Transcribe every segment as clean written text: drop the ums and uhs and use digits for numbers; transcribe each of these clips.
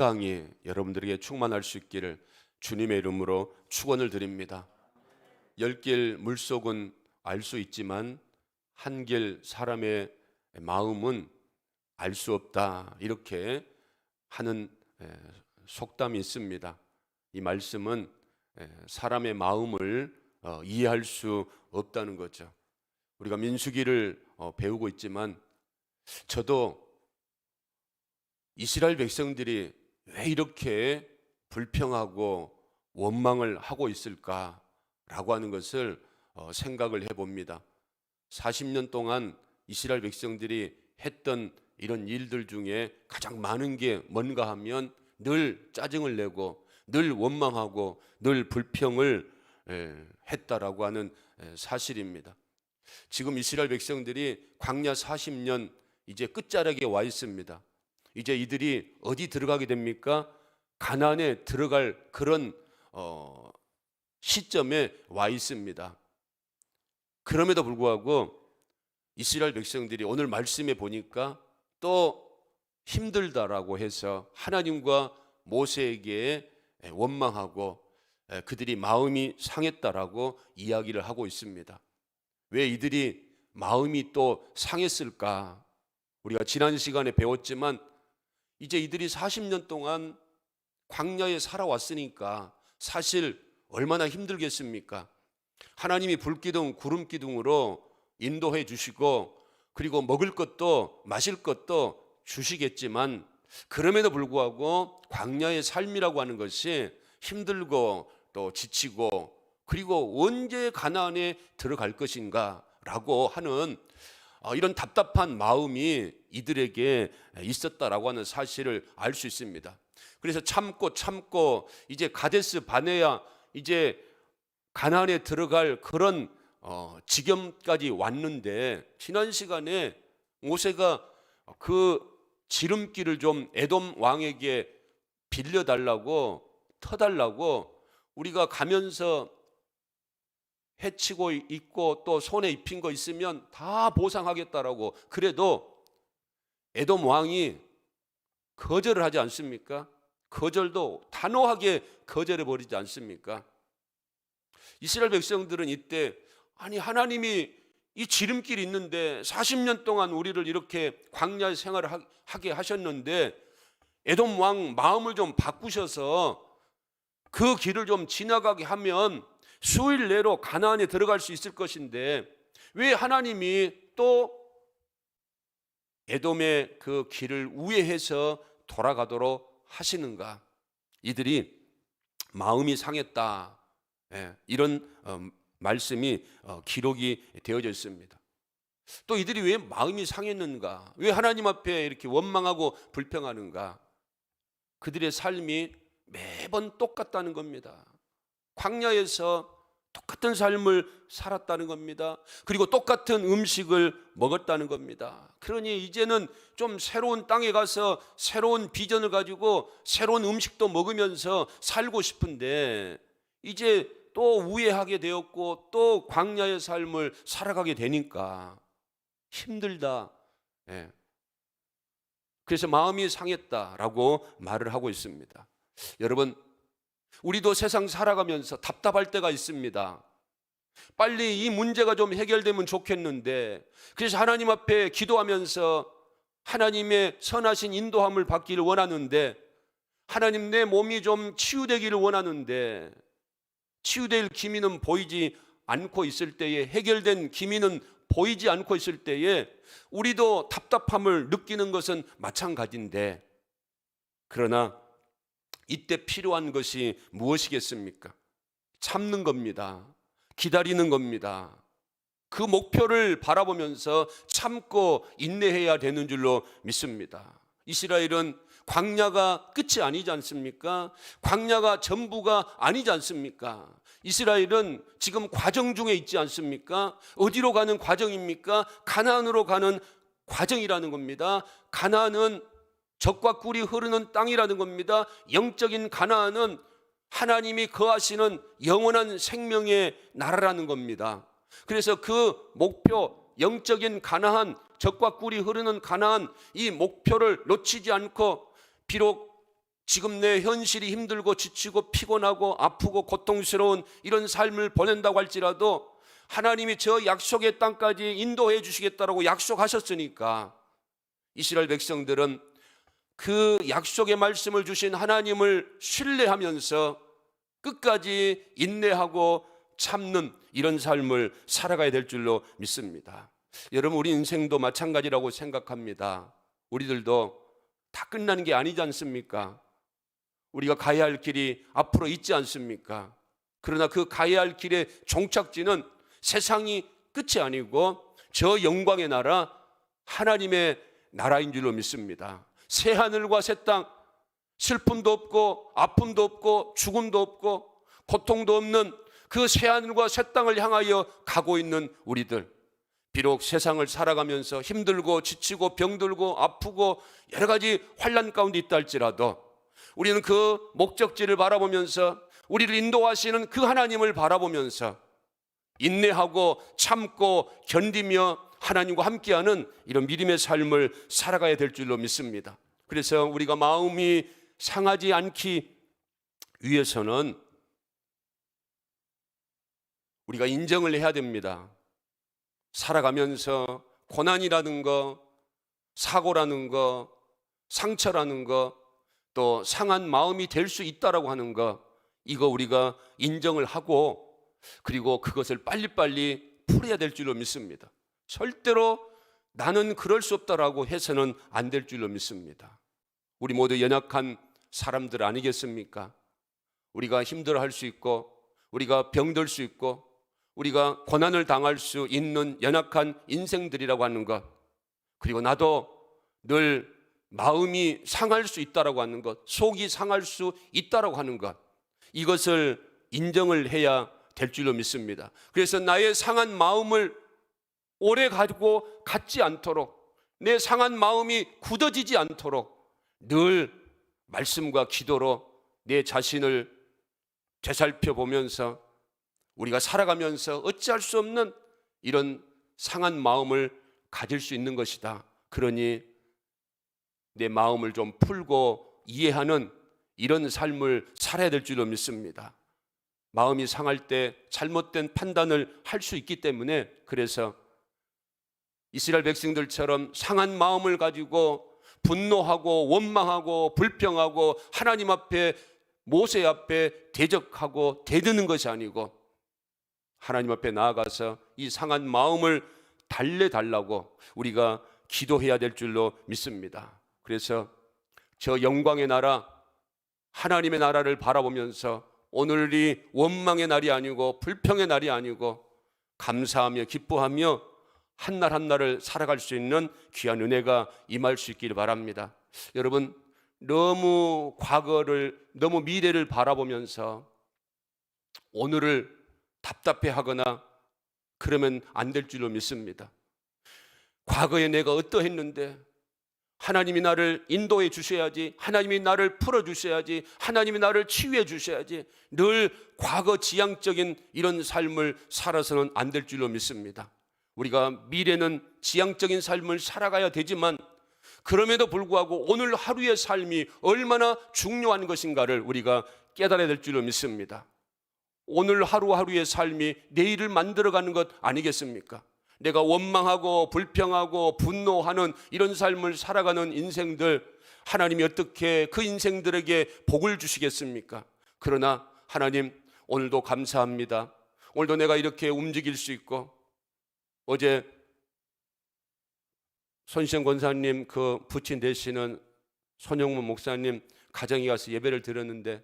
강이 여러분들에게 충만할 수 있기를 주님의 이름으로 축원을 드립니다. 열 길 물속은 알 수 있지만 한길 사람의 마음은 알 수 없다, 이렇게 하는 속담이 있습니다. 이 말씀은 사람의 마음을 이해할 수 없다는 거죠. 우리가 민수기를 배우고 있지만 저도 이스라엘 백성들이 왜 이렇게 불평하고 원망을 하고 있을까라고 하는 것을 생각을 해봅니다. 40년 동안 이스라엘 백성들이 했던 이런 일들 중에 가장 많은 게 뭔가 하면 늘 짜증을 내고 늘 원망하고 늘 불평을 했다라고 하는 사실입니다. 지금 이스라엘 백성들이 광야 40년 이제 끝자락에 와 있습니다. 이제 이들이 어디 들어가게 됩니까? 가나안에 들어갈 그런 시점에 와 있습니다. 그럼에도 불구하고 이스라엘 백성들이 오늘 말씀에 보니까 또 힘들다라고 해서 하나님과 모세에게 원망하고 그들이 마음이 상했다라고 이야기를 하고 있습니다. 왜 이들이 마음이 또 상했을까? 우리가 지난 시간에 배웠지만 이제 이들이 40년 동안 광야에 살아왔으니까 사실 얼마나 힘들겠습니까? 하나님이 불기둥 구름기둥으로 인도해 주시고 그리고 먹을 것도 마실 것도 주시겠지만 그럼에도 불구하고 광야의 삶이라고 하는 것이 힘들고 또 지치고 그리고 언제 가나안에 들어갈 것인가 라고 하는 이런 답답한 마음이 이들에게 있었다라고 하는 사실을 알 수 있습니다. 그래서 참고 이제 가데스 바네아 이제 가나안에 들어갈 그런 지경까지 왔는데 지난 시간에 모세가 그 지름길을 좀 에돔 왕에게 빌려달라고 터달라고 우리가 가면서 해치고 있고 또 손에 입힌 거 있으면 다 보상하겠다라고 그래도 에돔 왕이 거절을 하지 않습니까? 거절도 단호하게 거절해 버리지 않습니까? 이스라엘 백성들은 이때 아니 하나님이 이 지름길이 있는데 40년 동안 우리를 이렇게 광야의 생활을 하게 하셨는데 에돔 왕 마음을 좀 바꾸셔서 그 길을 좀 지나가게 하면 수일 내로 가나안에 들어갈 수 있을 것인데 왜 하나님이 또 에돔의 그 길을 우회해서 돌아가도록 하시는가? 이들이 마음이 상했다, 이런 말씀이 기록이 되어져 있습니다. 또 이들이 왜 마음이 상했는가? 왜 하나님 앞에 이렇게 원망하고 불평하는가? 그들의 삶이 매번 똑같다는 겁니다. 광야에서 똑같은 삶을 살았다는 겁니다. 그리고 똑같은 음식을 먹었다는 겁니다. 그러니 이제는 좀 새로운 땅에 가서 새로운 비전을 가지고 새로운 음식도 먹으면서 살고 싶은데 이제 또 우회하게 되었고 또 광야의 삶을 살아가게 되니까 힘들다. 그래서 마음이 상했다라고 말을 하고 있습니다. 여러분, 우리도 세상 살아가면서 답답할 때가 있습니다. 빨리 이 문제가 좀 해결되면 좋겠는데 그래서 하나님 앞에 기도하면서 하나님의 선하신 인도함을 받기를 원하는데 하나님 내 몸이 좀 치유되기를 원하는데 치유될 기미는 보이지 않고 있을 때에 해결된 기미는 보이지 않고 있을 때에 우리도 답답함을 느끼는 것은 마찬가지인데 그러나 이때 필요한 것이 무엇이겠습니까? 참는 겁니다. 기다리는 겁니다. 그 목표를 바라보면서 참고 인내해야 되는 줄로 믿습니다. 이스라엘은 광야가 끝이 아니지 않습니까? 광야가 전부가 아니지 않습니까? 이스라엘은 지금 과정 중에 있지 않습니까? 어디로 가는 과정입니까? 가나안으로 가는 과정이라는 겁니다. 가나안은 젖과 꿀이 흐르는 땅이라는 겁니다. 영적인 가나안은 하나님이 거하시는 영원한 생명의 나라라는 겁니다. 그래서 그 목표, 영적인 가나안, 젖과 꿀이 흐르는 가나안, 이 목표를 놓치지 않고 비록 지금 내 현실이 힘들고 지치고 피곤하고 아프고 고통스러운 이런 삶을 보낸다고 할지라도 하나님이 저 약속의 땅까지 인도해 주시겠다라고 약속하셨으니까 이스라엘 백성들은 그 약속의 말씀을 주신 하나님을 신뢰하면서 끝까지 인내하고 참는 이런 삶을 살아가야 될 줄로 믿습니다. 여러분, 우리 인생도 마찬가지라고 생각합니다. 우리들도 다 끝나는 게 아니지 않습니까? 우리가 가야 할 길이 앞으로 있지 않습니까? 그러나 그 가야 할 길의 종착지는 세상이 끝이 아니고 저 영광의 나라, 하나님의 나라인 줄로 믿습니다. 새 하늘과 새 땅, 슬픔도 없고 아픔도 없고 죽음도 없고 고통도 없는 그 새 하늘과 새 땅을 향하여 가고 있는 우리들, 비록 세상을 살아가면서 힘들고 지치고 병들고 아프고 여러 가지 환난 가운데 있다 할지라도 우리는 그 목적지를 바라보면서 우리를 인도하시는 그 하나님을 바라보면서 인내하고 참고 견디며 하나님과 함께하는 이런 믿음의 삶을 살아가야 될 줄로 믿습니다. 그래서 우리가 마음이 상하지 않기 위해서는 우리가 인정을 해야 됩니다. 살아가면서 고난이라는 거, 사고라는 거, 상처라는 거, 또 상한 마음이 될 수 있다라고 하는 거, 이거 우리가 인정을 하고 그리고 그것을 빨리빨리 풀어야 될 줄로 믿습니다. 절대로 나는 그럴 수 없다라고 해서는 안 될 줄로 믿습니다. 우리 모두 연약한 사람들 아니겠습니까? 우리가 힘들어할 수 있고 우리가 병들 수 있고 우리가 고난을 당할 수 있는 연약한 인생들이라고 하는 것, 그리고 나도 늘 마음이 상할 수 있다라고 하는 것, 속이 상할 수 있다라고 하는 것, 이것을 인정을 해야 될 줄로 믿습니다. 그래서 나의 상한 마음을 오래 가지고 갖지 않도록, 내 상한 마음이 굳어지지 않도록 늘 말씀과 기도로 내 자신을 되살펴보면서 우리가 살아가면서 어찌할 수 없는 이런 상한 마음을 가질 수 있는 것이다. 그러니 내 마음을 좀 풀고 이해하는 이런 삶을 살아야 될 줄로 믿습니다. 마음이 상할 때 잘못된 판단을 할 수 있기 때문에, 그래서 이스라엘 백성들처럼 상한 마음을 가지고 분노하고 원망하고 불평하고 하나님 앞에, 모세 앞에 대적하고 대드는 것이 아니고 하나님 앞에 나아가서 이 상한 마음을 달래달라고 우리가 기도해야 될 줄로 믿습니다. 그래서 저 영광의 나라, 하나님의 나라를 바라보면서 오늘이 원망의 날이 아니고 불평의 날이 아니고 감사하며 기뻐하며 한 날 한 날을 살아갈 수 있는 귀한 은혜가 임할 수 있기를 바랍니다. 여러분, 너무 과거를, 너무 미래를 바라보면서 오늘을 답답해하거나 그러면 안 될 줄로 믿습니다. 과거에 내가 어떠했는데 하나님이 나를 인도해 주셔야지, 하나님이 나를 풀어 주셔야지, 하나님이 나를 치유해 주셔야지, 늘 과거 지향적인 이런 삶을 살아서는 안 될 줄로 믿습니다. 우리가 미래는 지향적인 삶을 살아가야 되지만 그럼에도 불구하고 오늘 하루의 삶이 얼마나 중요한 것인가를 우리가 깨달아야 될 줄로 믿습니다. 오늘 하루하루의 삶이 내일을 만들어가는 것 아니겠습니까? 내가 원망하고 불평하고 분노하는 이런 삶을 살아가는 인생들, 하나님이 어떻게 그 인생들에게 복을 주시겠습니까? 그러나 하나님, 오늘도 감사합니다. 오늘도 내가 이렇게 움직일 수 있고, 어제 손시영 권사님 그 부친 되시는 손영문 목사님 가정에 가서 예배를 드렸는데,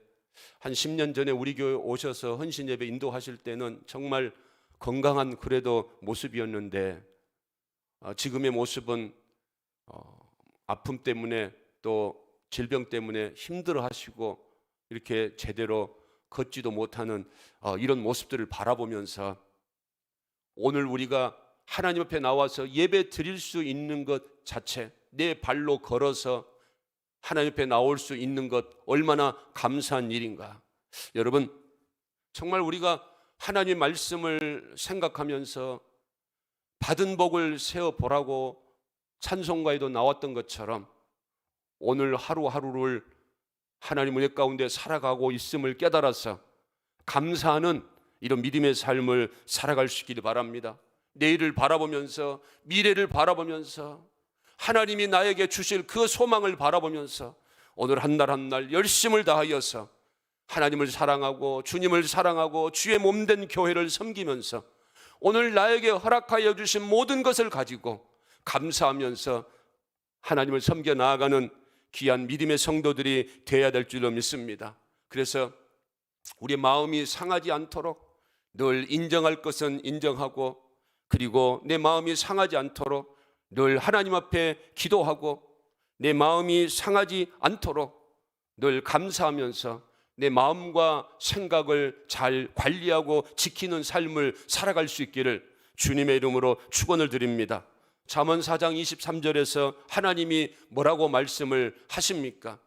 한 10년 전에 우리 교회 오셔서 헌신 예배 인도하실 때는 정말 건강한 그래도 모습이었는데 지금의 모습은 아픔 때문에 또 질병 때문에 힘들어 하시고 이렇게 제대로 걷지도 못하는 이런 모습들을 바라보면서 오늘 우리가 하나님 앞에 나와서 예배 드릴 수 있는 것 자체, 내 발로 걸어서 하나님 앞에 나올 수 있는 것 얼마나 감사한 일인가. 여러분, 정말 우리가 하나님의 말씀을 생각하면서 받은 복을 세어보라고 찬송가에도 나왔던 것처럼 오늘 하루하루를 하나님 은혜 가운데 살아가고 있음을 깨달아서 감사하는 이런 믿음의 삶을 살아갈 수 있기를 바랍니다. 내일을 바라보면서, 미래를 바라보면서, 하나님이 나에게 주실 그 소망을 바라보면서 오늘 한 날 한 날 열심을 다하여서 하나님을 사랑하고 주님을 사랑하고 주의 몸된 교회를 섬기면서 오늘 나에게 허락하여 주신 모든 것을 가지고 감사하면서 하나님을 섬겨 나아가는 귀한 믿음의 성도들이 되어야 될 줄로 믿습니다. 그래서 우리 마음이 상하지 않도록 늘 인정할 것은 인정하고, 그리고 내 마음이 상하지 않도록 늘 하나님 앞에 기도하고, 내 마음이 상하지 않도록 늘 감사하면서 내 마음과 생각을 잘 관리하고 지키는 삶을 살아갈 수 있기를 주님의 이름으로 축원을 드립니다. 잠언 4장 23절에서 하나님이 뭐라고 말씀을 하십니까?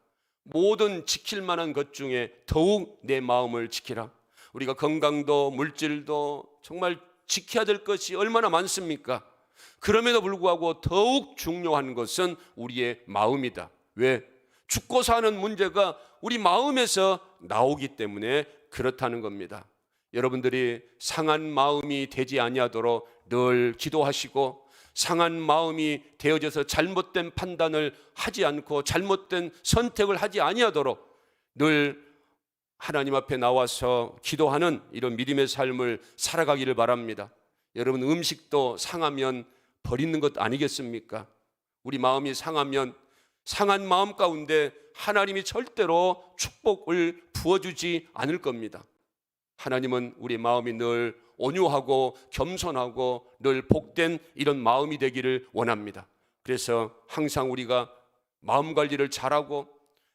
모든 지킬 만한 것 중에 더욱 내 마음을 지키라. 우리가 건강도 물질도 정말 지켜야 될 것이 얼마나 많습니까? 그럼에도 불구하고 더욱 중요한 것은 우리의 마음이다. 왜? 죽고 사는 문제가 우리 마음에서 나오기 때문에 그렇다는 겁니다. 여러분들이 상한 마음이 되지 아니하도록 늘 기도하시고, 상한 마음이 되어져서 잘못된 판단을 하지 않고 잘못된 선택을 하지 아니하도록 늘 하나님 앞에 나와서 기도하는 이런 믿음의 삶을 살아가기를 바랍니다. 여러분, 음식도 상하면 버리는 것 아니겠습니까? 우리 마음이 상하면 상한 마음 가운데 하나님이 절대로 축복을 부어주지 않을 겁니다. 하나님은 우리 마음이 늘 온유하고 겸손하고 늘 복된 이런 마음이 되기를 원합니다. 그래서 항상 우리가 마음 관리를 잘하고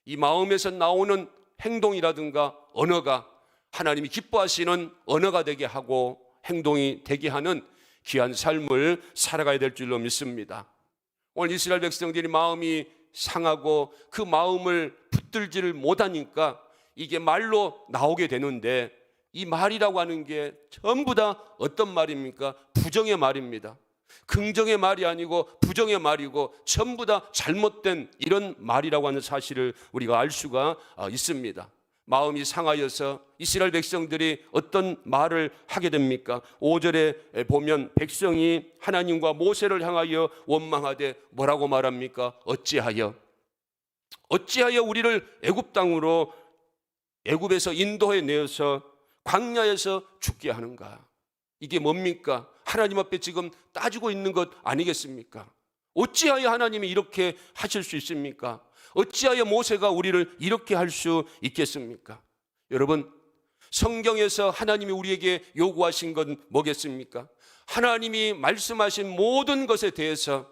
이 마음에서 나오는 행동이라든가 언어가 하나님이 기뻐하시는 언어가 되게 하고 행동이 되게 하는 귀한 삶을 살아가야 될 줄로 믿습니다. 오늘 이스라엘 백성들이 마음이 상하고 그 마음을 붙들지를 못하니까 이게 말로 나오게 되는데, 이 말이라고 하는 게 전부 다 어떤 말입니까? 부정의 말입니다. 긍정의 말이 아니고 부정의 말이고 전부 다 잘못된 이런 말이라고 하는 사실을 우리가 알 수가 있습니다. 마음이 상하여서 이스라엘 백성들이 어떤 말을 하게 됩니까? 5절에 보면 백성이 하나님과 모세를 향하여 원망하되 뭐라고 말합니까? 어찌하여 우리를 애굽 땅으로, 애굽에서 인도해 내어서 광야에서 죽게 하는가? 이게 뭡니까? 하나님 앞에 지금 따지고 있는 것 아니겠습니까? 어찌하여 하나님이 이렇게 하실 수 있습니까? 어찌하여 모세가 우리를 이렇게 할 수 있겠습니까? 여러분, 성경에서 하나님이 우리에게 요구하신 건 뭐겠습니까? 하나님이 말씀하신 모든 것에 대해서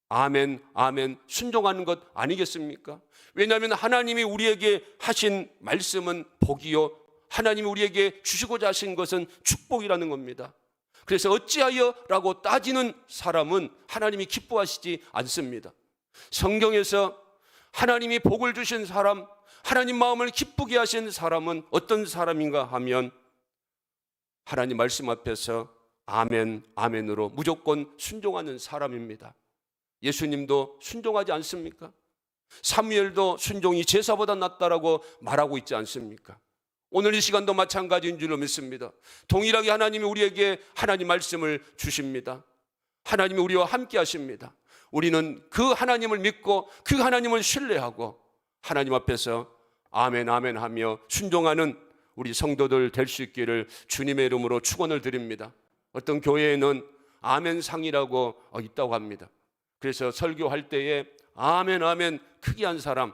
아멘, 아멘 순종하는 것 아니겠습니까? 왜냐하면 하나님이 우리에게 하신 말씀은 복이요, 하나님이 우리에게 주시고자 하신 것은 축복이라는 겁니다. 그래서 어찌하여 라고 따지는 사람은 하나님이 기뻐하시지 않습니다. 성경에서 하나님이 복을 주신 사람, 하나님 마음을 기쁘게 하신 사람은 어떤 사람인가 하면 하나님 말씀 앞에서 아멘, 아멘으로 무조건 순종하는 사람입니다. 예수님도 순종하지 않습니까? 사무엘도 순종이 제사보다 낫다라고 말하고 있지 않습니까? 오늘 이 시간도 마찬가지인 줄로 믿습니다. 동일하게 하나님이 우리에게 하나님 말씀을 주십니다. 하나님이 우리와 함께 하십니다. 우리는 그 하나님을 믿고 그 하나님을 신뢰하고 하나님 앞에서 아멘, 아멘 하며 순종하는 우리 성도들 될 수 있기를 주님의 이름으로 축원을 드립니다. 어떤 교회에는 아멘상이라고 있다고 합니다. 그래서 설교할 때에 아멘, 아멘 크게 한 사람,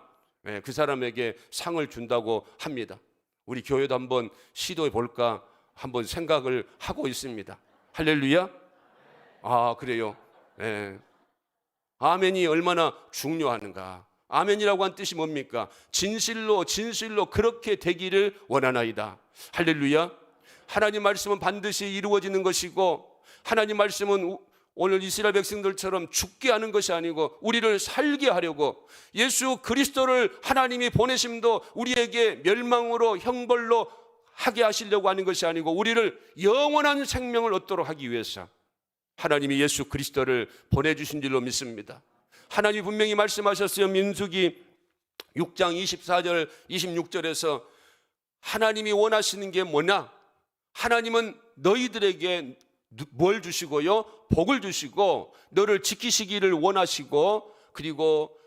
그 사람에게 상을 준다고 합니다. 우리 교회도 한번 시도해 볼까 한번 생각을 하고 있습니다. 할렐루야. 그래요. 아멘이 얼마나 중요한가. 아멘이라고 한 뜻이 뭡니까? 진실로 그렇게 되기를 원하나이다. 할렐루야. 하나님 말씀은 반드시 이루어지는 것이고, 하나님 말씀은 오늘 이스라엘 백성들처럼 죽게 하는 것이 아니고 우리를 살게 하려고, 예수 그리스도를 하나님이 보내심도 우리에게 멸망으로 형벌로 하게 하시려고 하는 것이 아니고 우리를 영원한 생명을 얻도록 하기 위해서 하나님이 예수 그리스도를 보내주신 줄로 믿습니다. 하나님이 분명히 말씀하셨어요. 민수기 6장 24절 26절에서 하나님이 원하시는 게 뭐냐? 하나님은 너희들에게 뭘 주시고요? 복을 주시고 너를 지키시기를 원하시고, 그리고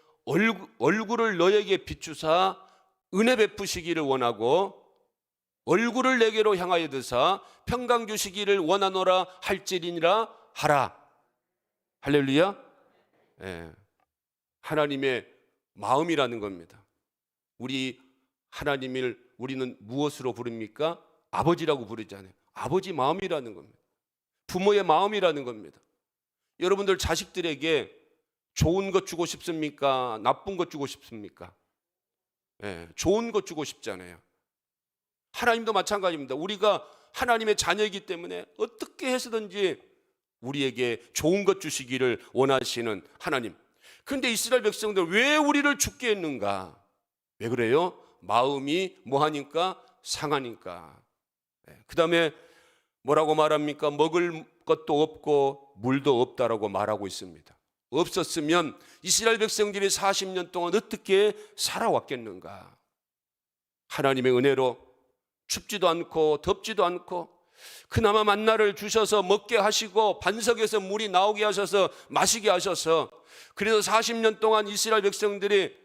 얼굴을 너에게 비추사 은혜 베푸시기를 원하고, 얼굴을 내게로 향하여 드사 평강 주시기를 원하노라 할지니라 하라. 할렐루야. 예. 하나님의 마음이라는 겁니다. 우리는 무엇으로 부릅니까? 아버지라고 부르잖아요. 아버지 마음이라는 겁니다. 부모의 마음이라는 겁니다. 여러분들 자식들에게 좋은 것 주고 싶습니까? 나쁜 것 주고 싶습니까? 예, 좋은 것 주고 싶잖아요. 하나님도 마찬가지입니다. 우리가 하나님의 자녀이기 때문에 어떻게 해서든지 우리에게 좋은 것 주시기를 원하시는 하나님. 그런데 이스라엘 백성들 왜 우리를 죽게 했는가? 왜 그래요? 마음이 뭐하니까? 상하니까. 그 다음에 뭐라고 말합니까? 먹을 것도 없고 물도 없다라고 말하고 있습니다. 없었으면 이스라엘 백성들이 40년 동안 어떻게 살아왔겠는가? 하나님의 은혜로 춥지도 않고 덥지도 않고 그나마 만나를 주셔서 먹게 하시고 반석에서 물이 나오게 하셔서 마시게 하셔서, 그래서 40년 동안 이스라엘 백성들이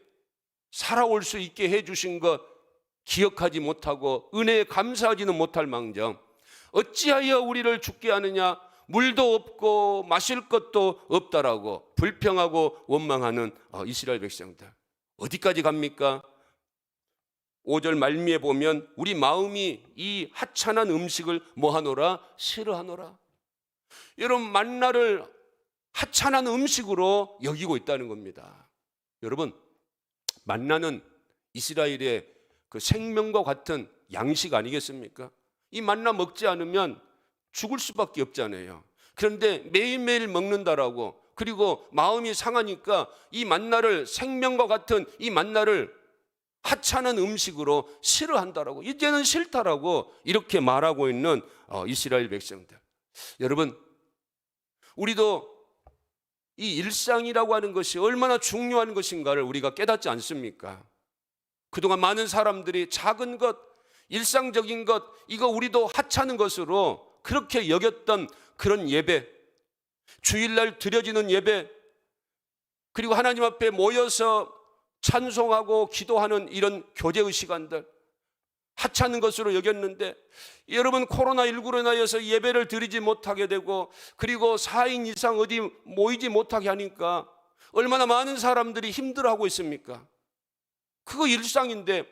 살아올 수 있게 해주신 것 기억하지 못하고 은혜에 감사하지는 못할 망정 어찌하여 우리를 죽게 하느냐? 물도 없고 마실 것도 없다라고 불평하고 원망하는 이스라엘 백성들, 어디까지 갑니까? 5절 말미에 보면 우리 마음이 이 하찮은 음식을 뭐하노라? 싫어하노라. 여러분, 만나를 하찮은 음식으로 여기고 있다는 겁니다. 여러분, 만나는 이스라엘의 그 생명과 같은 양식 아니겠습니까? 이 만나 먹지 않으면 죽을 수밖에 없잖아요. 그런데 매일매일 먹는다라고, 그리고 마음이 상하니까 이 만나를, 생명과 같은 이 만나를 하찮은 음식으로 싫어한다라고, 이제는 싫다라고 이렇게 말하고 있는 이스라엘 백성들. 여러분, 우리도 이 일상이라고 하는 것이 얼마나 중요한 것인가를 우리가 깨닫지 않습니까? 그동안 많은 사람들이 작은 것, 일상적인 것, 이거 우리도 하찮은 것으로 그렇게 여겼던 그런 예배, 주일날 드려지는 예배, 그리고 하나님 앞에 모여서 찬송하고 기도하는 이런 교제의 시간들, 하찮은 것으로 여겼는데, 여러분, 코로나19로 인하여서 예배를 드리지 못하게 되고, 그리고 4인 이상 어디 모이지 못하게 하니까 얼마나 많은 사람들이 힘들어하고 있습니까? 그거 일상인데,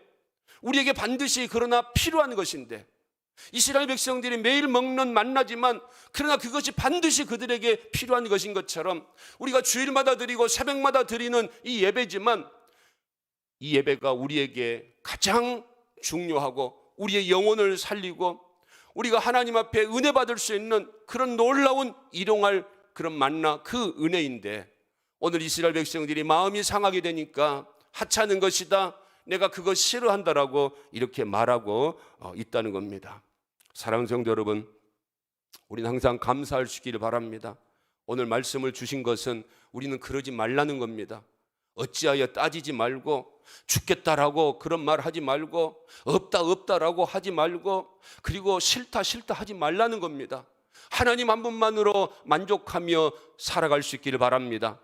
우리에게 반드시 그러나 필요한 것인데, 이스라엘 백성들이 매일 먹는 만나지만 그러나 그것이 반드시 그들에게 필요한 것인 것처럼 우리가 주일마다 드리고 새벽마다 드리는 이 예배지만, 이 예배가 우리에게 가장 중요하고 우리의 영혼을 살리고 우리가 하나님 앞에 은혜 받을 수 있는 그런 놀라운 일용할 그런 만나, 그 은혜인데, 오늘 이스라엘 백성들이 마음이 상하게 되니까 하찮은 것이다, 내가 그거 싫어한다라고 이렇게 말하고 있다는 겁니다. 사랑하는 성도 여러분, 우리는 항상 감사할 수 있기를 바랍니다. 오늘 말씀을 주신 것은 우리는 그러지 말라는 겁니다. 어찌하여 따지지 말고, 죽겠다라고 그런 말 하지 말고, 없다라고 하지 말고, 그리고 싫다 하지 말라는 겁니다. 하나님 한 분만으로 만족하며 살아갈 수 있기를 바랍니다.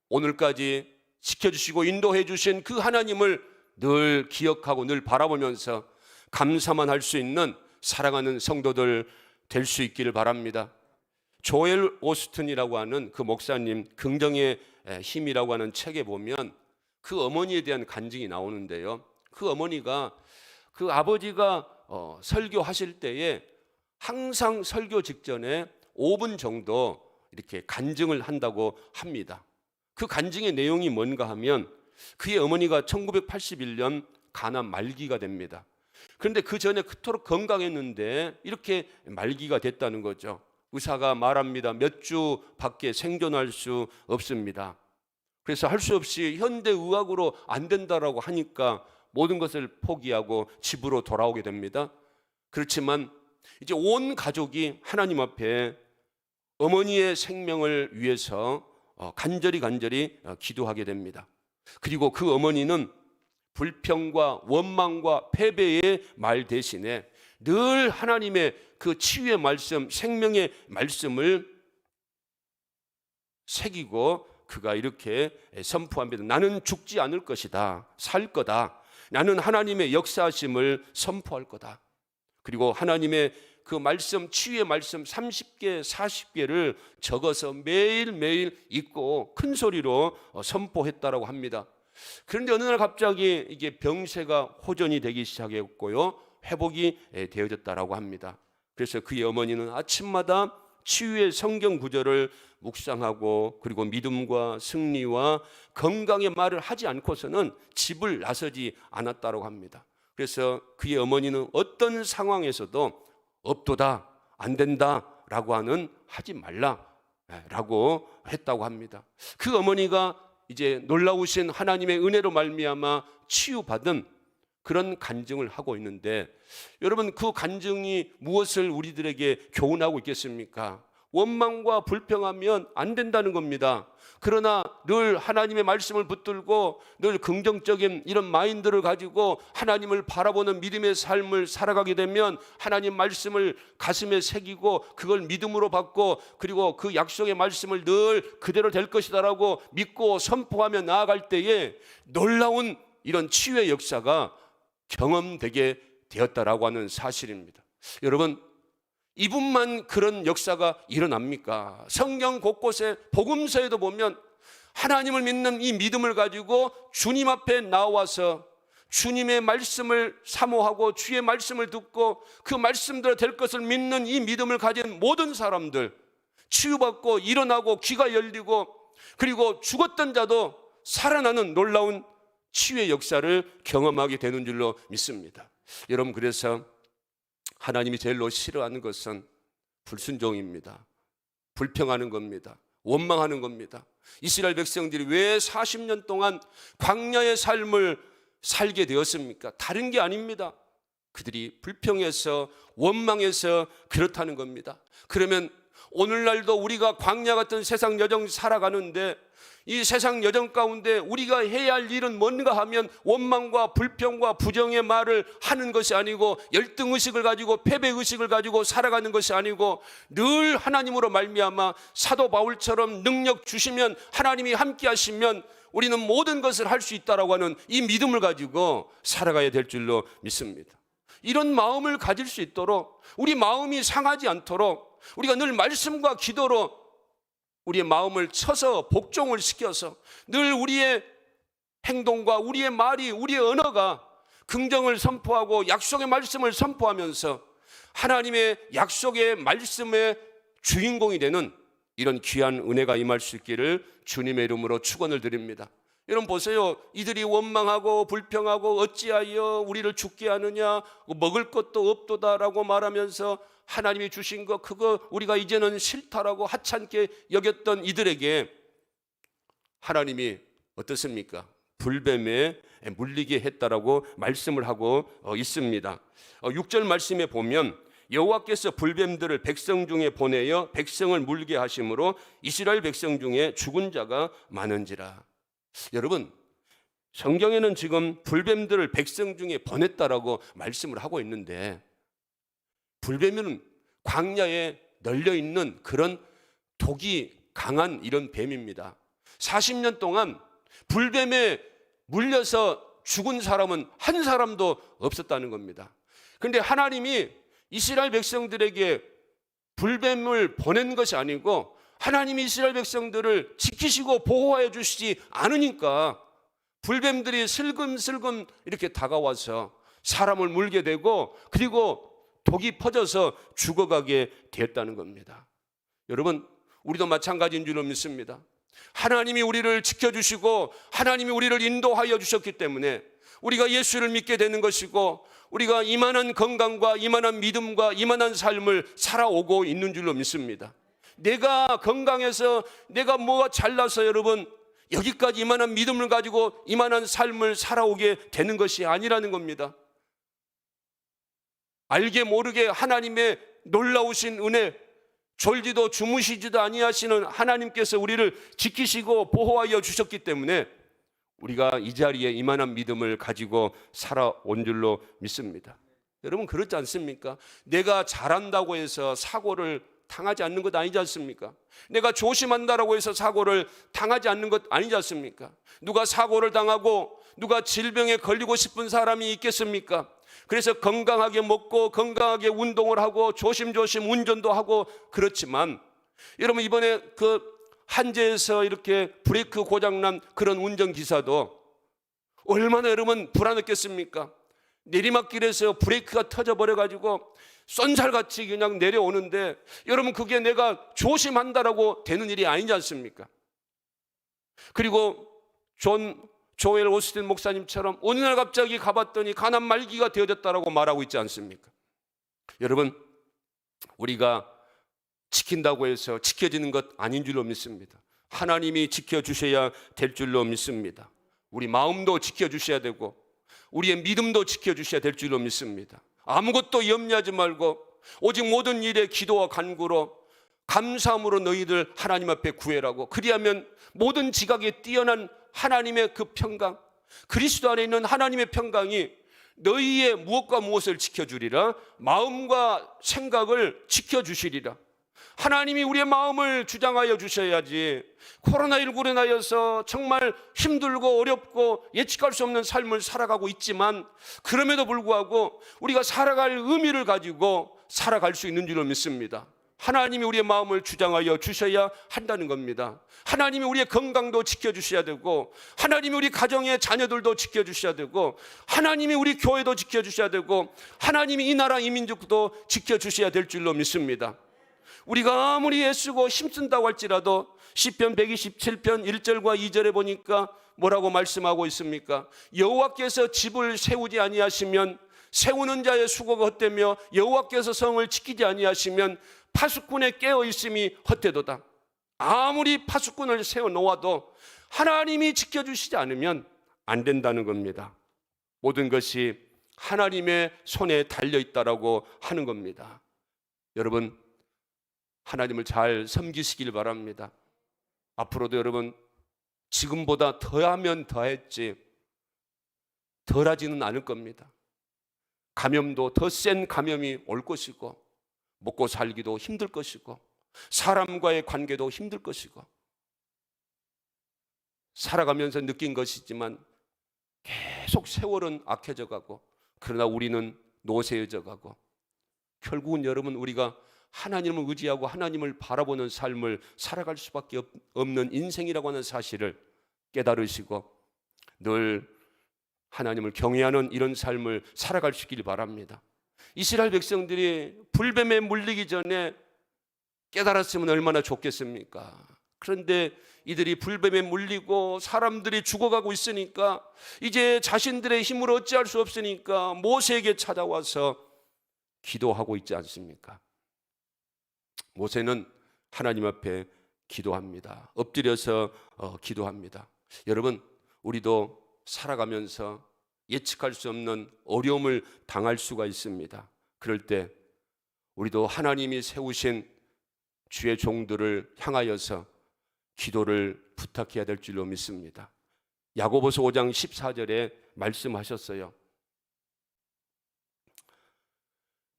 오늘까지 지켜주시고 인도해 주신 그 하나님을 늘 기억하고 늘 바라보면서 감사만 할 수 있는 사랑하는 성도들 될 수 있기를 바랍니다. 조엘 오스튼이라고 하는 그 목사님, 긍정의 힘이라고 하는 책에 보면 그 어머니에 대한 간증이 나오는데요, 그 어머니가 그 아버지가 설교하실 때에 항상 설교 직전에 5분 정도 이렇게 간증을 한다고 합니다. 그 간증의 내용이 뭔가 하면, 그의 어머니가 1981년 간암 말기가 됩니다. 그런데 그 전에 그토록 건강했는데 이렇게 말기가 됐다는 거죠. 의사가 말합니다. 몇 주밖에 생존할 수 없습니다. 그래서 할 수 없이 현대의학으로 안 된다라고 하니까 모든 것을 포기하고 집으로 돌아오게 됩니다. 그렇지만 이제 온 가족이 하나님 앞에 어머니의 생명을 위해서 간절히 기도하게 됩니다. 그리고 그 어머니는 불평과 원망과 패배의 말 대신에 늘 하나님의 그 치유의 말씀, 생명의 말씀을 새기고 그가 이렇게 선포합니다. 나는 죽지 않을 것이다. 살 거다. 나는 하나님의 역사하심을 선포할 거다. 그리고 하나님의 그 말씀, 치유의 말씀 30개, 40개를 적어서 매일매일 읽고 큰 소리로 선포했다라고 합니다. 그런데 어느 날 갑자기 이게 병세가 호전이 되기 시작했고요. 회복이 되어졌다라고 합니다. 그래서 그의 어머니는 아침마다 치유의 성경 구절을 묵상하고 그리고 믿음과 승리와 건강의 말을 하지 않고서는 집을 나서지 않았다고 합니다. 그래서 그의 어머니는 어떤 상황에서도 없도다, 안 된다라고 하는 하지 말라라고 했다고 합니다. 그 어머니가 이제 놀라우신 하나님의 은혜로 말미암아 치유받은 그런 간증을 하고 있는데, 여러분 그 간증이 무엇을 우리들에게 교훈하고 있겠습니까? 원망과 불평하면 안 된다는 겁니다. 그러나 늘 하나님의 말씀을 붙들고 늘 긍정적인 이런 마인드를 가지고 하나님을 바라보는 믿음의 삶을 살아가게 되면 하나님 말씀을 가슴에 새기고 그걸 믿음으로 받고 그리고 그 약속의 말씀을 늘 그대로 될 것이다라고 믿고 선포하며 나아갈 때에 놀라운 이런 치유의 역사가 경험되게 되었다라고 하는 사실입니다. 여러분, 이분만 그런 역사가 일어납니까? 성경 곳곳에 복음서에도 보면 하나님을 믿는 이 믿음을 가지고 주님 앞에 나와서 주님의 말씀을 사모하고 주의 말씀을 듣고 그 말씀대로 될 것을 믿는 이 믿음을 가진 모든 사람들, 치유받고 일어나고 귀가 열리고 그리고 죽었던 자도 살아나는 놀라운 치유의 역사를 경험하게 되는 줄로 믿습니다. 여러분, 그래서 하나님이 제일로 싫어하는 것은 불순종입니다. 불평하는 겁니다. 원망하는 겁니다. 이스라엘 백성들이 왜 40년 동안 광야의 삶을 살게 되었습니까? 다른 게 아닙니다. 그들이 불평해서 원망해서 그렇다는 겁니다. 그러면 오늘날도 우리가 광야 같은 세상 여정 살아가는데 이 세상 여정 가운데 우리가 해야 할 일은 뭔가 하면 원망과 불평과 부정의 말을 하는 것이 아니고 열등의식을 가지고 패배의식을 가지고 살아가는 것이 아니고 늘 하나님으로 말미암아 사도 바울처럼 능력 주시면 하나님이 함께 하시면 우리는 모든 것을 할 수 있다라고 하는 이 믿음을 가지고 살아가야 될 줄로 믿습니다. 이런 마음을 가질 수 있도록 우리 마음이 상하지 않도록 우리가 늘 말씀과 기도로 우리의 마음을 쳐서 복종을 시켜서 늘 우리의 행동과 우리의 말이 우리의 언어가 긍정을 선포하고 약속의 말씀을 선포하면서 하나님의 약속의 말씀의 주인공이 되는 이런 귀한 은혜가 임할 수 있기를 주님의 이름으로 축원을 드립니다. 여러분 보세요. 이들이 원망하고 불평하고 어찌하여 우리를 죽게 하느냐, 먹을 것도 없도다라고 말하면서 하나님이 주신 거 그거 우리가 이제는 싫다라고 하찮게 여겼던 이들에게 하나님이 어떻습니까? 불뱀에 물리게 했다라고 말씀을 하고 있습니다. 6절 말씀에 보면 여호와께서 불뱀들을 백성 중에 보내어 백성을 물게 하심으로 이스라엘 백성 중에 죽은 자가 많은지라. 여러분, 성경에는 지금 불뱀들을 백성 중에 보냈다라고 말씀을 하고 있는데 불뱀은 광야에 널려있는 그런 독이 강한 이런 뱀입니다. 40년 동안 불뱀에 물려서 죽은 사람은 한 사람도 없었다는 겁니다. 그런데 하나님이 이스라엘 백성들에게 불뱀을 보낸 것이 아니고 하나님이 이스라엘 백성들을 지키시고 보호해 주시지 않으니까 불뱀들이 슬금슬금 이렇게 다가와서 사람을 물게 되고 그리고 독이 퍼져서 죽어가게 되었다는 겁니다. 여러분, 우리도 마찬가지인 줄로 믿습니다. 하나님이 우리를 지켜주시고 하나님이 우리를 인도하여 주셨기 때문에 우리가 예수를 믿게 되는 것이고 우리가 이만한 건강과 이만한 믿음과 이만한 삶을 살아오고 있는 줄로 믿습니다. 내가 건강해서 내가 뭐가 잘나서 여러분 여기까지 이만한 믿음을 가지고 이만한 삶을 살아오게 되는 것이 아니라는 겁니다. 알게 모르게 하나님의 놀라우신 은혜, 졸지도 주무시지도 아니하시는 하나님께서 우리를 지키시고 보호하여 주셨기 때문에 우리가 이 자리에 이만한 믿음을 가지고 살아온 줄로 믿습니다. 여러분 그렇지 않습니까? 내가 잘한다고 해서 사고를 당하지 않는 것 아니지 않습니까? 내가 조심한다라고 해서 사고를 당하지 않는 것 아니지 않습니까? 누가 사고를 당하고 누가 질병에 걸리고 싶은 사람이 있겠습니까? 그래서 건강하게 먹고 건강하게 운동을 하고 조심조심 운전도 하고 그렇지만 여러분 이번에 그 한제에서 이렇게 브레이크 고장난 그런 운전기사도 얼마나 여러분 불안했겠습니까? 내리막길에서 브레이크가 터져버려가지고 쏜살같이 그냥 내려오는데 여러분 그게 내가 조심한다라고 되는 일이 아니지 않습니까? 그리고 조엘 오스틴 목사님처럼 어느 날 갑자기 가봤더니 가난 말기가 되어졌다라고 말하고 있지 않습니까? 여러분 우리가 지킨다고 해서 지켜지는 것 아닌 줄로 믿습니다. 하나님이 지켜주셔야 될 줄로 믿습니다. 우리 마음도 지켜주셔야 되고 우리의 믿음도 지켜주셔야 될 줄로 믿습니다. 아무것도 염려하지 말고 오직 모든 일에 기도와 간구로 감사함으로 너희들 하나님 앞에 구해라고. 그리하면 모든 지각에 뛰어난 하나님의 그 평강, 그리스도 안에 있는 하나님의 평강이 너희의 무엇과 무엇을 지켜주리라. 마음과 생각을 지켜주시리라. 하나님이 우리의 마음을 주장하여 주셔야지 코로나19로 인하여서 정말 힘들고 어렵고 예측할 수 없는 삶을 살아가고 있지만 그럼에도 불구하고 우리가 살아갈 의미를 가지고 살아갈 수 있는 줄로 믿습니다. 하나님이 우리의 마음을 주장하여 주셔야 한다는 겁니다. 하나님이 우리의 건강도 지켜주셔야 되고 하나님이 우리 가정의 자녀들도 지켜주셔야 되고 하나님이 우리 교회도 지켜주셔야 되고 하나님이 이 나라 이 민족도 지켜주셔야 될 줄로 믿습니다. 우리가 아무리 애쓰고 힘쓴다고 할지라도 시편 127편 1절과 2절에 보니까 뭐라고 말씀하고 있습니까? 여호와께서 집을 세우지 아니하시면 세우는 자의 수고가 헛되며 여호와께서 성을 지키지 아니하시면 파수꾼의 깨어 있음이 헛되도다. 아무리 파수꾼을 세워 놓아도 하나님이 지켜주시지 않으면 안 된다는 겁니다. 모든 것이 하나님의 손에 달려 있다라고 하는 겁니다. 여러분 하나님을 잘 섬기시길 바랍니다. 앞으로도 여러분 지금보다 더하면 더했지 덜하지는 않을 겁니다. 감염도 더 센 감염이 올 것이고 먹고 살기도 힘들 것이고 사람과의 관계도 힘들 것이고 살아가면서 느낀 것이지만 계속 세월은 악해져 가고 그러나 우리는 노쇠해져 가고 결국은 여러분 우리가 하나님을 의지하고 하나님을 바라보는 삶을 살아갈 수밖에 없는 인생이라고 하는 사실을 깨달으시고 늘 하나님을 경외하는 이런 삶을 살아갈 수 있기를 바랍니다. 이스라엘 백성들이 불뱀에 물리기 전에 깨달았으면 얼마나 좋겠습니까? 그런데 이들이 불뱀에 물리고 사람들이 죽어가고 있으니까 이제 자신들의 힘으로 어찌할 수 없으니까 모세에게 찾아와서 기도하고 있지 않습니까? 모세는 하나님 앞에 기도합니다. 엎드려서 기도합니다. 여러분 우리도 살아가면서 예측할 수 없는 어려움을 당할 수가 있습니다. 그럴 때 우리도 하나님이 세우신 주의 종들을 향하여서 기도를 부탁해야 될 줄로 믿습니다. 야고보서 5장 14절에 말씀하셨어요.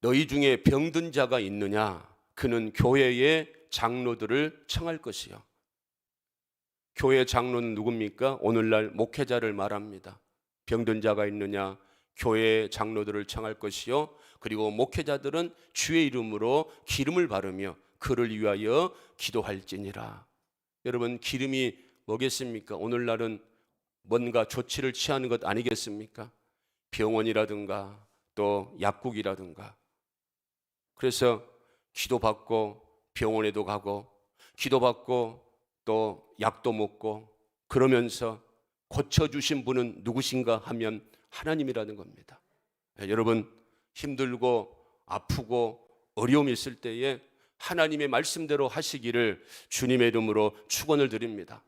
너희 중에 병든 자가 있느냐? 그는 교회의 장로들을 청할 것이요. 교회 장로는 누굽니까? 오늘날 목회자를 말합니다. 병든 자가 있느냐? 교회 장로들을 청할 것이요. 그리고 목회자들은 주의 이름으로 기름을 바르며 그를 위하여 기도할지니라. 여러분 기름이 뭐겠습니까? 오늘날은 뭔가 조치를 취하는 것 아니겠습니까? 병원이라든가 또 약국이라든가. 그래서 기도받고 병원에도 가고 기도받고 또 약도 먹고 그러면서 고쳐주신 분은 누구신가 하면 하나님이라는 겁니다. 여러분 힘들고 아프고 어려움이 있을 때에 하나님의 말씀대로 하시기를 주님의 이름으로 축원을 드립니다.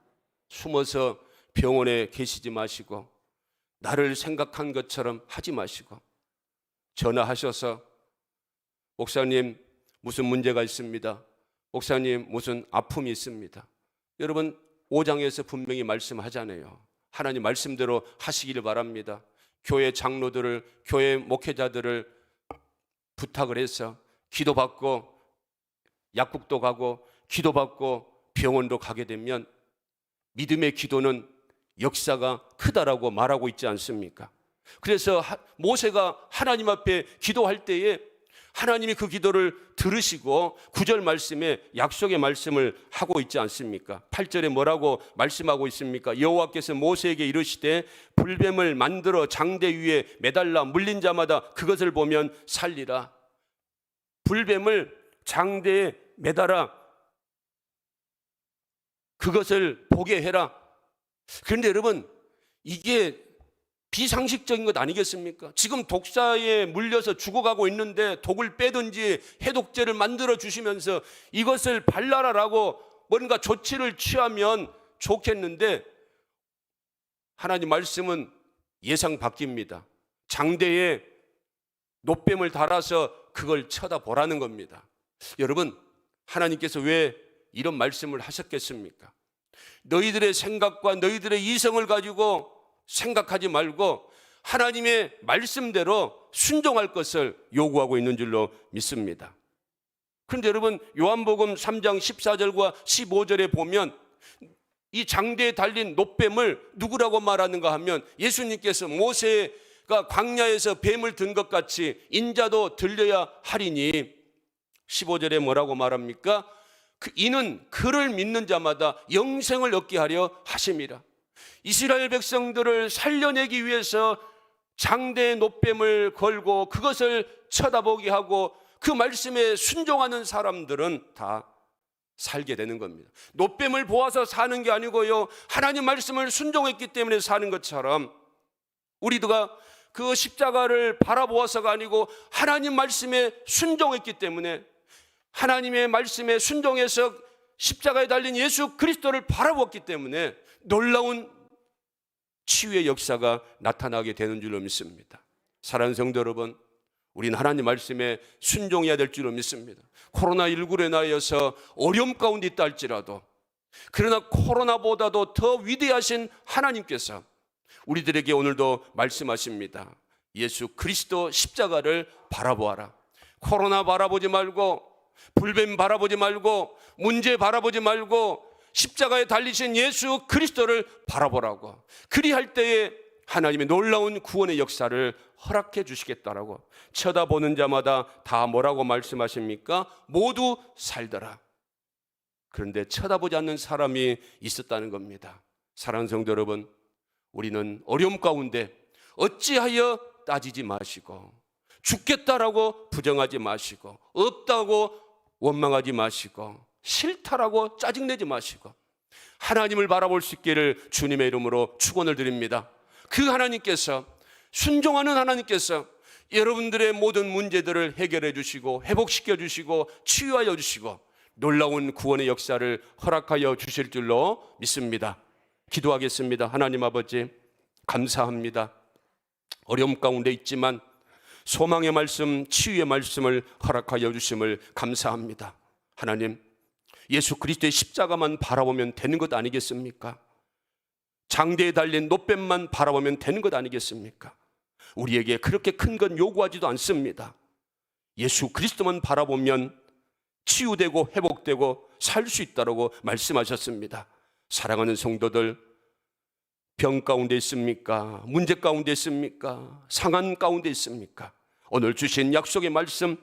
숨어서 병원에 계시지 마시고 나를 생각한 것처럼 하지 마시고 전화하셔서 목사님 무슨 문제가 있습니다. 목사님 무슨 아픔이 있습니다. 여러분 5장에서 분명히 말씀하잖아요. 하나님 말씀대로 하시기를 바랍니다. 교회 장로들을, 교회 목회자들을 부탁을 해서 기도받고 약국도 가고 기도받고 병원도 가게 되면 믿음의 기도는 역사가 크다라고 말하고 있지 않습니까? 그래서 모세가 하나님 앞에 기도할 때에 하나님이 그 기도를 들으시고 9절 말씀에 약속의 말씀을 하고 있지 않습니까? 8절에 뭐라고 말씀하고 있습니까? 여호와께서 모세에게 이르시되 불뱀을 만들어 장대 위에 매달라 물린 자마다 그것을 보면 살리라. 불뱀을 장대에 매달아 그것을 보게 해라. 그런데 여러분, 이게 비상식적인 것 아니겠습니까? 지금 독사에 물려서 죽어가고 있는데 독을 빼든지 해독제를 만들어 주시면서 이것을 발라라라고 뭔가 조치를 취하면 좋겠는데, 하나님 말씀은 예상 바뀝니다. 장대에 놋뱀을 달아서 그걸 쳐다보라는 겁니다. 여러분, 하나님께서 왜 이런 말씀을 하셨겠습니까? 너희들의 생각과 너희들의 이성을 가지고 생각하지 말고 하나님의 말씀대로 순종할 것을 요구하고 있는 줄로 믿습니다. 그런데 여러분, 요한복음 3장 14절과 15절에 보면 이 장대에 달린 놋뱀을 누구라고 말하는가 하면 예수님께서 모세가 광야에서 뱀을 든 것 같이 인자도 들려야 하리니, 15절에 뭐라고 말합니까? 이는 그를 믿는 자마다 영생을 얻게 하려 하심이라. 이스라엘 백성들을 살려내기 위해서 장대에 놋뱀을 걸고 그것을 쳐다보게 하고 그 말씀에 순종하는 사람들은 다 살게 되는 겁니다. 놋뱀을 보아서 사는 게 아니고요, 하나님 말씀을 순종했기 때문에 사는 것처럼 우리가 그 십자가를 바라보아서가 아니고 하나님 말씀에 순종했기 때문에, 하나님의 말씀에 순종해서 십자가에 달린 예수 그리스도를 바라보았기 때문에 놀라운 치유의 역사가 나타나게 되는 줄로 믿습니다. 사랑하는 성도 여러분, 우리는 하나님 말씀에 순종해야 될 줄로 믿습니다. 코로나19로 인하여서 어려움 가운데 있다 할지라도, 그러나 코로나보다도 더 위대하신 하나님께서 우리들에게 오늘도 말씀하십니다. 예수 그리스도 십자가를 바라보아라. 코로나 바라보지 말고, 불뱀 바라보지 말고, 문제 바라보지 말고 십자가에 달리신 예수 그리스도를 바라보라고. 그리할 때에 하나님의 놀라운 구원의 역사를 허락해 주시겠다라고. 쳐다보는 자마다 다 뭐라고 말씀하십니까? 모두 살더라. 그런데 쳐다보지 않는 사람이 있었다는 겁니다. 사랑하는 성도 여러분, 우리는 어려움 가운데 어찌하여 따지지 마시고, 죽겠다라고 부정하지 마시고, 없다고 원망하지 마시고, 싫다라고 짜증내지 마시고 하나님을 바라볼 수 있기를 주님의 이름으로 축원을 드립니다. 그 하나님께서, 순종하는 하나님께서 여러분들의 모든 문제들을 해결해 주시고 회복시켜 주시고 치유하여 주시고 놀라운 구원의 역사를 허락하여 주실 줄로 믿습니다. 기도하겠습니다. 하나님 아버지, 감사합니다. 어려움 가운데 있지만 소망의 말씀, 치유의 말씀을 허락하여 주심을 감사합니다. 하나님, 예수 그리스도의 십자가만 바라보면 되는 것 아니겠습니까? 장대에 달린 놋뱀만 바라보면 되는 것 아니겠습니까? 우리에게 그렇게 큰 건 요구하지도 않습니다. 예수 그리스도만 바라보면 치유되고 회복되고 살 수 있다고 말씀하셨습니다. 사랑하는 성도들, 병 가운데 있습니까? 문제 가운데 있습니까? 상한 가운데 있습니까? 오늘 주신 약속의 말씀,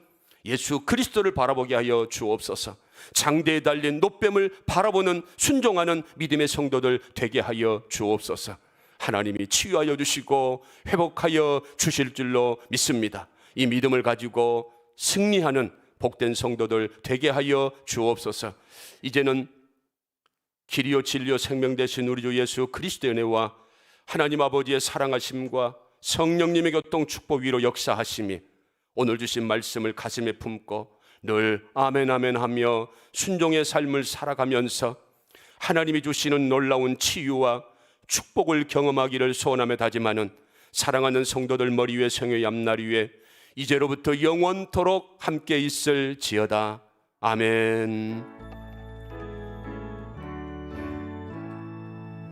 예수 그리스도를 바라보게 하여 주옵소서. 장대에 달린 놋뱀을 바라보는 순종하는 믿음의 성도들 되게 하여 주옵소서. 하나님이 치유하여 주시고 회복하여 주실 줄로 믿습니다. 이 믿음을 가지고 승리하는 복된 성도들 되게 하여 주옵소서. 이제는 길이요 진리요 생명 되신 우리 주 예수 그리스도의 은혜와 하나님 아버지의 사랑하심과 성령님의 교통 축복 위로 역사하심이 오늘 주신 말씀을 가슴에 품고 늘 아멘 아멘 하며 순종의 삶을 살아가면서 하나님이 주시는 놀라운 치유와 축복을 경험하기를 소원하며 다짐하는 사랑하는 성도들 머리 위에 성의 앞날 위에 이제로부터 영원토록 함께 있을지어다. 아멘.